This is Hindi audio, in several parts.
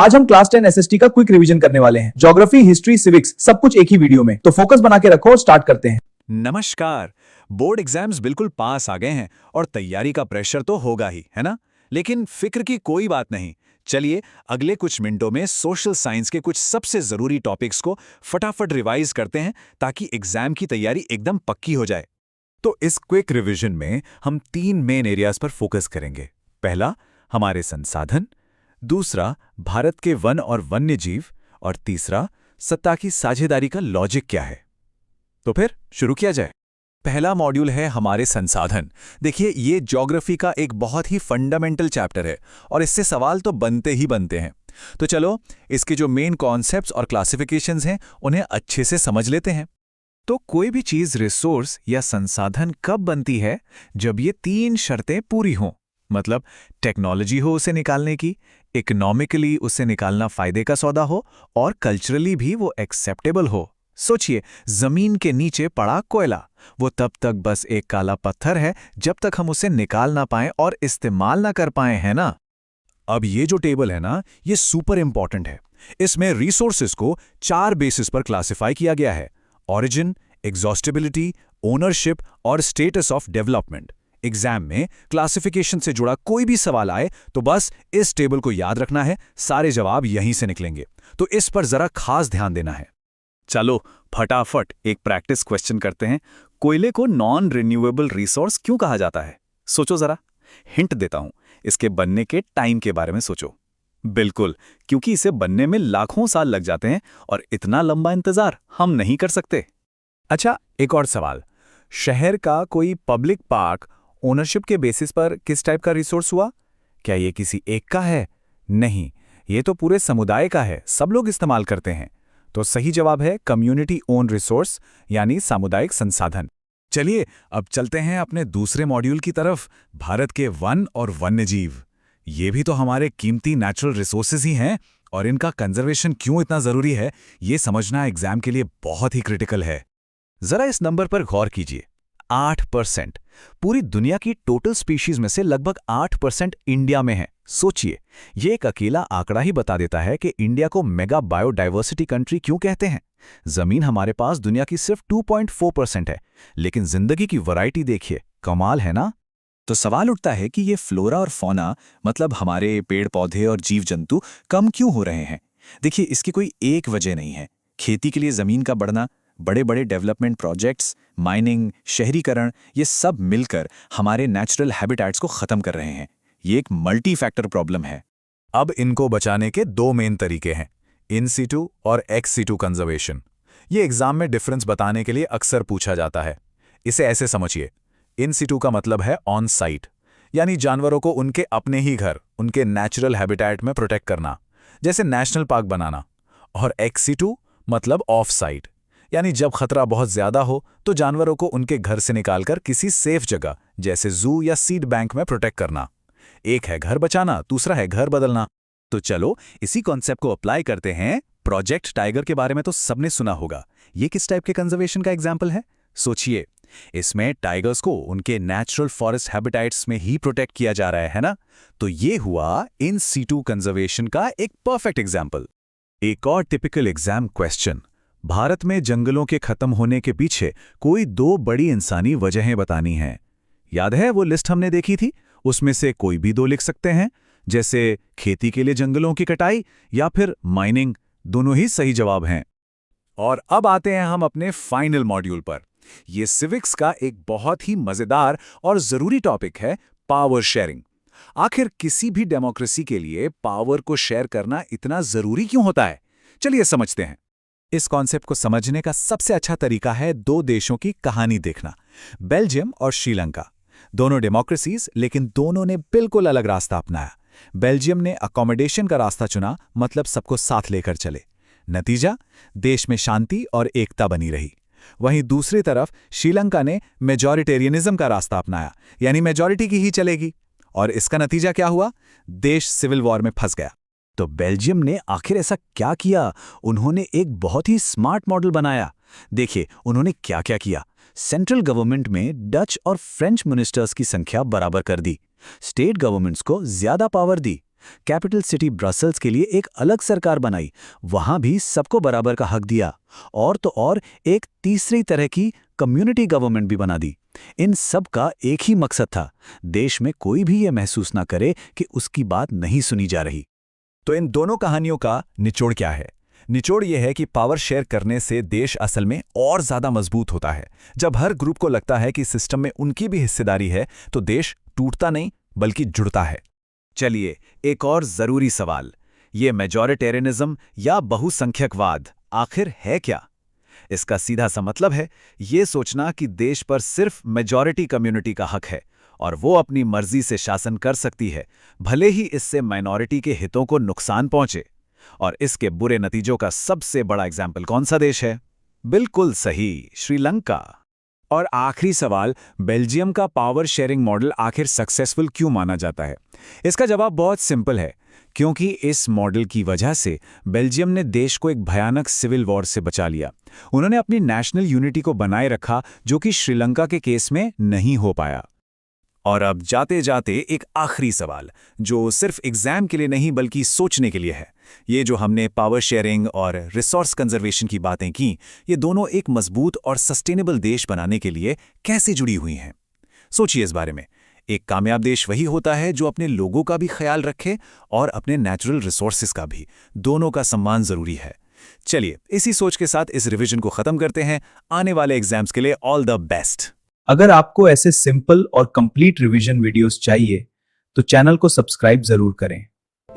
आज हम क्लास 10 एसएसटी का क्विक रिवीजन करने वाले हैं। ज्योग्राफी, हिस्ट्री, सिविक्स सब कुछ एक ही वीडियो में। तो फोकस बना के रखो और स्टार्ट करते हैं। नमस्कार। बोर्ड एग्जाम्स बिल्कुल पास आ गए हैं और तैयारी का प्रेशर तो होगा ही, है ना? लेकिन फिक्र की कोई बात नहीं। चलिए अगले कुछ मिनटों में सोशल साइंस के कुछ सबसे जरूरी टॉपिक्स को फटाफट रिवाइज करते हैं ताकि एग्जाम की तैयारी एकदम पक्की हो जाए। तो इस क्विक रिवीजन में हम 3 मेन एरियाज पर फोकस करेंगे। पहला, हमारे संसाधन। दूसरा, भारत के वन और वन्य जीव। और तीसरा, सत्ता की साझेदारी का लॉजिक क्या है। तो फिर शुरू किया जाए। पहला मॉड्यूल है हमारे संसाधन। देखिए, ये ज्योग्राफी का एक बहुत ही फंडामेंटल चैप्टर है और इससे सवाल तो बनते ही बनते हैं। तो चलो इसके जो मेन कॉन्सेप्ट्स और क्लासिफिकेशंस हैं उन्हें अच्छे से समझ लेते हैं। तो कोई भी चीज रिसोर्स या संसाधन कब बनती है? जब ये 3 शर्तें पूरी हों। मतलब टेक्नोलॉजी हो उसे निकालने की, इकोनॉमिकली उसे निकालना फायदे का सौदा हो, और कल्चरली भी वो एक्सेप्टेबल हो। सोचिए, जमीन के नीचे पड़ा कोयला, वो तब तक बस एक काला पत्थर है जब तक हम उसे निकाल ना पाएं और इस्तेमाल ना कर पाएं, है ना? अब ये जो टेबल है ना, ये सुपर इंपॉर्टेंट है। इसमें रिसोर्सेज को 4 बेसिस पर क्लासिफाई किया गया है: ऑरिजिन, एग्जॉस्टिबिलिटी, ओनरशिप और स्टेटस ऑफ डेवलपमेंट। एग्जाम में क्लासिफिकेशन से जुड़ा कोई भी सवाल आए तो बस इस टेबल को याद रखना है, सारे जवाब यहीं से निकलेंगे। तो इस पर जरा खास ध्यान देना है। चलो फटाफट एक प्रैक्टिस क्वेश्चन करते हैं। कोयले को नॉन रिन्यूएबल रिसोर्स क्यों कहा जाता है? सोचो जरा। हिंट देता हूं, इसके बनने के टाइम के बारे में सोचो। बिल्कुल, क्योंकि इसे बनने में लाखों साल लग जाते हैं और इतना लंबा इंतजार हम नहीं कर सकते। अच्छा, एक और सवाल। शहर का कोई पब्लिक पार्क ओनरशिप के बेसिस पर किस टाइप का रिसोर्स हुआ? क्या ये किसी एक का है? नहीं, ये तो पूरे समुदाय का है, सब लोग इस्तेमाल करते हैं। तो सही जवाब है कम्युनिटी ओन रिसोर्स, यानी सामुदायिक संसाधन। चलिए अब चलते हैं अपने दूसरे मॉड्यूल की तरफ, भारत के वन और वन्यजीव। ये भी तो हमारे कीमती नेचुरल रिसोर्सेज ही हैं और इनका कंजर्वेशन क्यों इतना जरूरी है, ये समझना एग्जाम के लिए बहुत ही क्रिटिकल है। जरा इस नंबर पर गौर कीजिए, 8%। पूरी दुनिया की टोटल स्पीशीज में से लगभग 8% इंडिया में है। सोचिए, ये एक अकेला आंकड़ा ही बता देता है कि इंडिया को मेगा बायोडाइवर्सिटी कंट्री क्यों कहते हैं। जमीन हमारे पास दुनिया की सिर्फ 2.4% है, लेकिन जिंदगी की वैरायटी देखिए, कमाल है ना? तो सवाल उठता है कि ये फ्लोरा और फौना, मतलब हमारे पेड़ पौधे और जीव जंतु कम क्यों हो रहे हैं? देखिए, इसकी कोई एक वजह नहीं है। खेती के लिए जमीन का बढ़ना, बड़े बड़े डेवलपमेंट प्रोजेक्ट्स, माइनिंग, शहरीकरण, ये सब मिलकर हमारे नेचुरल हैबिटेट्स को खत्म कर रहे हैं। ये एक मल्टी फैक्टर प्रॉब्लम है। अब इनको बचाने के 2 मेन तरीके हैं, इन सीटू और एक्स सीटू कंजर्वेशन। ये एग्जाम में डिफरेंस बताने के लिए अक्सर पूछा जाता है। इसे ऐसे समझिए, इन सीटू का मतलब है ऑन साइट, यानी जानवरों को उनके अपने ही घर, उनके नेचुरल हैबिटेट में प्रोटेक्ट करना, जैसे नेशनल पार्क बनाना। और एक्स सीटू मतलब ऑफ साइट, यानी जब खतरा बहुत ज्यादा हो तो जानवरों को उनके घर से निकालकर किसी सेफ जगह जैसे जू या सीड बैंक में प्रोटेक्ट करना। एक है घर बचाना, दूसरा है घर बदलना। तो चलो इसी कॉन्सेप्ट को अप्लाई करते हैं। प्रोजेक्ट टाइगर के बारे में तो सबने सुना होगा। ये किस टाइप के कंजर्वेशन का एग्जाम्पल है? सोचिए, इसमें टाइगर्स को उनके नेचुरल फॉरेस्ट हैबिटेट्स में ही प्रोटेक्ट किया जा रहा है ना? तो ये हुआ इन सीटू कंजर्वेशन का एक परफेक्ट एग्जाम्पल। एक और टिपिकल एग्जाम क्वेश्चन, भारत में जंगलों के खत्म होने के पीछे कोई 2 बड़ी इंसानी वजहें बतानी हैं। याद है वो लिस्ट हमने देखी थी? उसमें से कोई भी 2 लिख सकते हैं, जैसे खेती के लिए जंगलों की कटाई या फिर माइनिंग। दोनों ही सही जवाब हैं। और अब आते हैं हम अपने फाइनल मॉड्यूल पर। यह सिविक्स का एक बहुत ही मजेदार और जरूरी टॉपिक है, पावर शेयरिंग। आखिर किसी भी डेमोक्रेसी के लिए पावर को शेयर करना इतना जरूरी क्यों होता है? चलिए समझते हैं। इस कॉन्सेप्ट को समझने का सबसे अच्छा तरीका है 2 देशों की कहानी देखना, बेल्जियम और श्रीलंका। दोनों डेमोक्रेसीज, लेकिन दोनों ने बिल्कुल अलग रास्ता अपनाया। बेल्जियम ने अकोमोडेशन का रास्ता चुना, मतलब सबको साथ लेकर चले। नतीजा, देश में शांति और एकता बनी रही। वहीं दूसरी तरफ श्रीलंका ने मेजॉरिटेरियनिज्म का रास्ता अपनाया, यानी मेजॉरिटी की ही चलेगी। और इसका नतीजा क्या हुआ? देश सिविल वॉर में फंस गया। तो बेल्जियम ने आखिर ऐसा क्या किया? उन्होंने एक बहुत ही स्मार्ट मॉडल बनाया। देखिए उन्होंने क्या क्या किया। सेंट्रल गवर्नमेंट में डच और फ्रेंच मिनिस्टर्स की संख्या बराबर कर दी, स्टेट गवर्नमेंट्स को ज्यादा पावर दी, कैपिटल सिटी ब्रसल्स के लिए एक अलग सरकार बनाई, वहां भी सबको बराबर का हक दिया। और तो और एक तीसरी तरह की कम्युनिटी गवर्नमेंट भी बना दी। इन सब का एक ही मकसद था, देश में कोई भी ये महसूस ना करे कि उसकी बात नहीं सुनी जा रही। तो इन दोनों कहानियों का निचोड़ क्या है? निचोड़ यह है कि पावर शेयर करने से देश असल में और ज्यादा मजबूत होता है। जब हर ग्रुप को लगता है कि सिस्टम में उनकी भी हिस्सेदारी है, तो देश टूटता नहीं बल्कि जुड़ता है। चलिए, एक और जरूरी सवाल, ये मेजॉरिटेरियनिज्म या बहुसंख्यकवाद आखिर है क्या? इसका सीधा सा मतलब है ये सोचना कि देश पर सिर्फ मेजॉरिटी कम्युनिटी का हक है और वो अपनी मर्जी से शासन कर सकती है, भले ही इससे माइनॉरिटी के हितों को नुकसान पहुंचे। और इसके बुरे नतीजों का सबसे बड़ा एग्जाम्पल कौन सा देश है? बिल्कुल सही, श्रीलंका। और आखिरी सवाल, बेल्जियम का पावर शेयरिंग मॉडल आखिर सक्सेसफुल क्यों माना जाता है? इसका जवाब बहुत सिंपल है, क्योंकि इस मॉडल की वजह से बेल्जियम ने देश को एक भयानक सिविल वॉर से बचा लिया। उन्होंने अपनी नेशनल यूनिटी को बनाए रखा, जो कि श्रीलंका के केस में नहीं हो पाया। और अब जाते जाते एक आखिरी सवाल, जो सिर्फ एग्जाम के लिए नहीं बल्कि सोचने के लिए है। ये जो हमने पावर शेयरिंग और रिसोर्स कंजर्वेशन की बातें की, ये दोनों एक मजबूत और सस्टेनेबल देश बनाने के लिए कैसे जुड़ी हुई हैं? सोचिए इस बारे में। एक कामयाब देश वही होता है जो अपने लोगों का भी ख्याल रखे और अपने नेचुरल रिसोर्सेज का भी। दोनों का सम्मान जरूरी है। चलिए, इसी सोच के साथ इस रिवीजन को खत्म करते हैं। आने वाले एग्जाम्स के लिए ऑल द बेस्ट। अगर आपको ऐसे सिंपल और कंप्लीट रिवीजन वीडियोस चाहिए तो चैनल को सब्सक्राइब जरूर करें।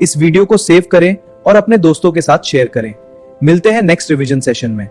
इस वीडियो को सेव करें और अपने दोस्तों के साथ शेयर करें। मिलते हैं नेक्स्ट रिवीजन सेशन में।